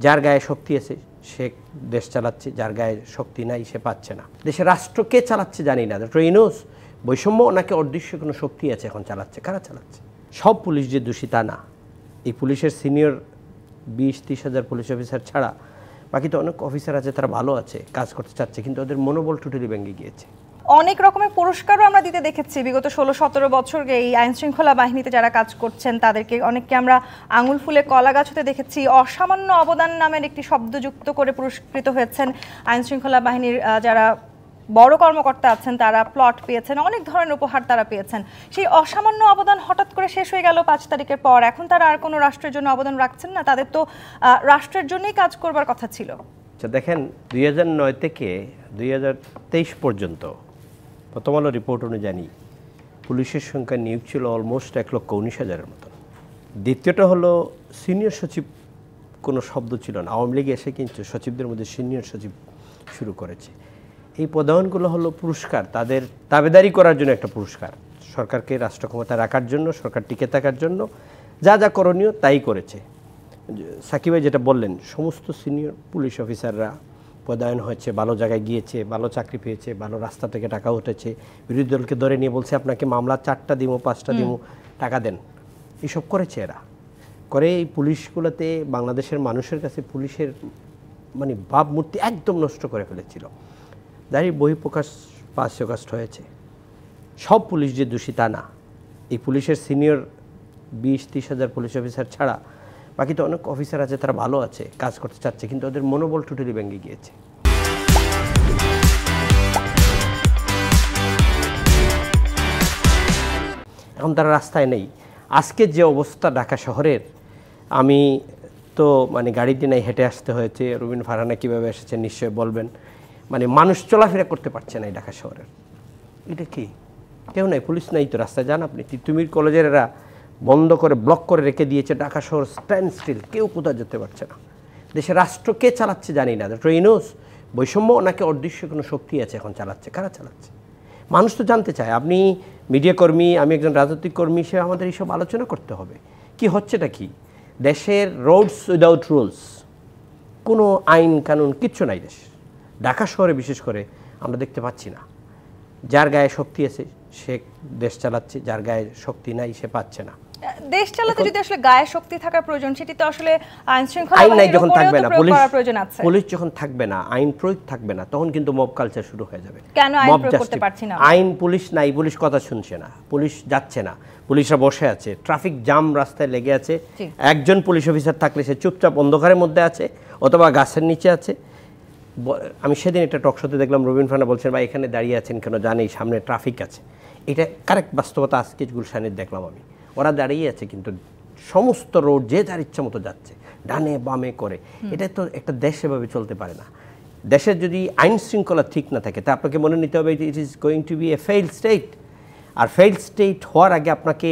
যার গায়ে শক্তি আছে সে দেশ চালাচ্ছে, যার গায়ে শক্তি নাই সে পাচ্ছে না। দেশের রাষ্ট্র কে চালাচ্ছে জানি না। ডক্টর ইউনূস বৈষম্য ওনাকে অদৃশ্য কোনো শক্তি আছে এখন চালাচ্ছে। কারা চালাচ্ছে? সব পুলিশ যে দোষী তা না। এই পুলিশের সিনিয়র 20-30 হাজার পুলিশ অফিসার ছাড়া বাকি তো অনেক অফিসার আছে, তারা ভালো আছে, কাজ করতে চাচ্ছে, কিন্তু ওদের মনোবল টোটালি ভেঙে গিয়েছে। অনেক রকমের পুরস্কারও আমরা দিতে দেখেছি বিগত 16-17 বছর এই আইন শৃঙ্খলা বাহিনীতে যারা কাজ করছেন তাদেরকে অনেককে আমরা আঙুল ফুলে কলা গাছ হতে দেখেছি। অসামান্য অবদান নামের একটি শব্দ যুক্ত করে পুরস্কৃত হয়েছেন আইন শৃঙ্খলা বাহিনীর যারা বড় কর্মকর্তা আছেন, তারা প্লট পেয়েছেন, অনেক ধরনের উপহার তারা পেয়েছেন। সেই অসামান্য অবদান হঠাৎ করে শেষ হয়ে গেল 5 তারিখের পর। এখন তারা আর কোনো রাষ্ট্রের জন্য অবদান রাখছেন না, তাদের তো রাষ্ট্রের জন্যই কাজ করবার কথা ছিল। আচ্ছা দেখেন, 2009 থেকে 2023 পর্যন্ত প্রথম আলো রিপোর্ট অনুযায়ী পুলিশের সংখ্যা নিয়োগ ছিল অলমোস্ট 1,19,000-এর মতো। দ্বিতীয়টা হলো সিনিয়র সচিব কোনো শব্দ ছিল না। আওয়ামী লীগ এসে কিন্তু সচিবদের মধ্যে সিনিয়র সচিব শুরু করেছে। এই পদায়নগুলো হলো পুরস্কার, তাদের দাবেদারি করার জন্য একটা পুরস্কার। সরকারকে রাষ্ট্র ক্ষমতা রাখার জন্য, সরকার টিকে থাকার জন্য যা যা করণীয় তাই করেছে। সাকিব ভাই যেটা বললেন, সমস্ত সিনিয়র পুলিশ অফিসাররা পদায়ন হয়েছে, ভালো জায়গায় গিয়েছে, ভালো চাকরি পেয়েছে, ভালো রাস্তা থেকে টাকা উঠেছে। বিরোধী দলকে ধরে নিয়ে বলছে আপনাকে মামলা 4টা দিব, 5টা দিব, টাকা দেন। এইসব করেছে এরা। করে এই পুলিশগুলোতে বাংলাদেশের মানুষের কাছে পুলিশের মানে ভাবমূর্তি একদম নষ্ট করে ফেলেছিল। যারই বহিঃপ্রকাশ 5 আগস্ট হয়েছে। সব পুলিশ যে দোষী তা না। এই পুলিশের সিনিয়র 20-30 হাজার পুলিশ অফিসার ছাড়া বাকি তো অনেক অফিসার আছে, তারা ভালো আছে, কাজ করতে চাচ্ছে, কিন্তু ওদের মনোবল টোটালি ভেঙে গিয়েছে। এখন তারা রাস্তায় নেই। আজকের যে অবস্থা ঢাকা শহরের, আমি তো মানে গাড়িতে নাই, হেঁটে আসতে হয়েছে। রুবিন ফারহানা কীভাবে এসেছে নিশ্চয়ই বলবেন। মানে মানুষ চলাফেরা করতে পারছে না এই ঢাকা শহরের। এটা কি? কেউ নাই, পুলিশ নাই তো, রাস্তায় যান আপনি। তিতুমির কলেজের এরা বন্ধ করে ব্লক করে রেখে দিয়েছে ঢাকা শহর স্ট্যান্ড স্টিল, কেউ কোথাও যেতে পারছে না। দেশের রাষ্ট্র কে চালাচ্ছে জানি না। ডক্টর ইউনূস বৈষম্য ওনাকে অদৃশ্য কোনো শক্তি আছে এখন চালাচ্ছে। কারা চালাচ্ছে? মানুষ তো জানতে চায়। আপনি মিডিয়া কর্মী, আমি একজন রাজনৈতিক কর্মী, সে আমাদের এইসব আলোচনা করতে হবে। কি হচ্ছেটা কি? দেশের রোডস উইদাউট রুলস, কোনো আইন কানুন কিচ্ছু নাই দেশ। ঢাকা শহরে বিশেষ করে আমরা দেখতে পাচ্ছি না। যার গায়ে শক্তি আছে সে দেশ চালাচ্ছে, যার গায়ে শক্তি নাই সে পাচ্ছে না। দেশ চালাতে যদি আসলে গায়ে শক্তি থাকার প্রয়োজন, সেটি তো আসলে আইন শৃঙ্খলা আইন নাই যখন থাকবে না, পুলিশ যখন থাকবে না, আইন প্রয়োগ থাকবে না, তখন কিন্তু মব কালচার শুরু হয়ে যাবে। কেন আইন প্রয়োগ করতে পারছি না? আইন, পুলিশ নাই, পুলিশ কথা শুনছে না, পুলিশ যাচ্ছে না, পুলিশরা বসে আছে, ট্রাফিক জাম রাস্তায় লেগে আছে। একজন পুলিশ অফিসার থাকলে সে চুপচাপ অন্ধকারের মধ্যে আছে অথবা গাছের নিচে আছে। আমি সেদিন একটা টকশোতে দেখলাম রবিন ফারহানা বলছেন ভাই এখানে দাঁড়িয়ে আছেন কেন, জানি সামনে ট্রাফিক আছে। এটা কারেক্ট বাস্তবতা। আজকে গুলশানের দেখলাম আমি, ওরা দাঁড়িয়ে আছে কিন্তু সমস্ত রোড যে যার ইচ্ছা মতো যাচ্ছে, ডানে বামে করে। এটা তো একটা দেশ এভাবে চলতে পারে না। দেশের যদি আইন শৃঙ্খলা ঠিক না থাকে তা আপনাকে মনে নিতে হবে it is going to be a failed state. আর ফেইল্ড স্টেট হওয়ার আগে আপনাকে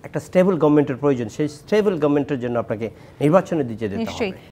একটা স্টেবল গভর্নমেন্টের প্রয়োজন। সেই স্টেবল গভর্নমেন্টের জন্য আপনাকে নির্বাচনে দিতে যেতে হবে।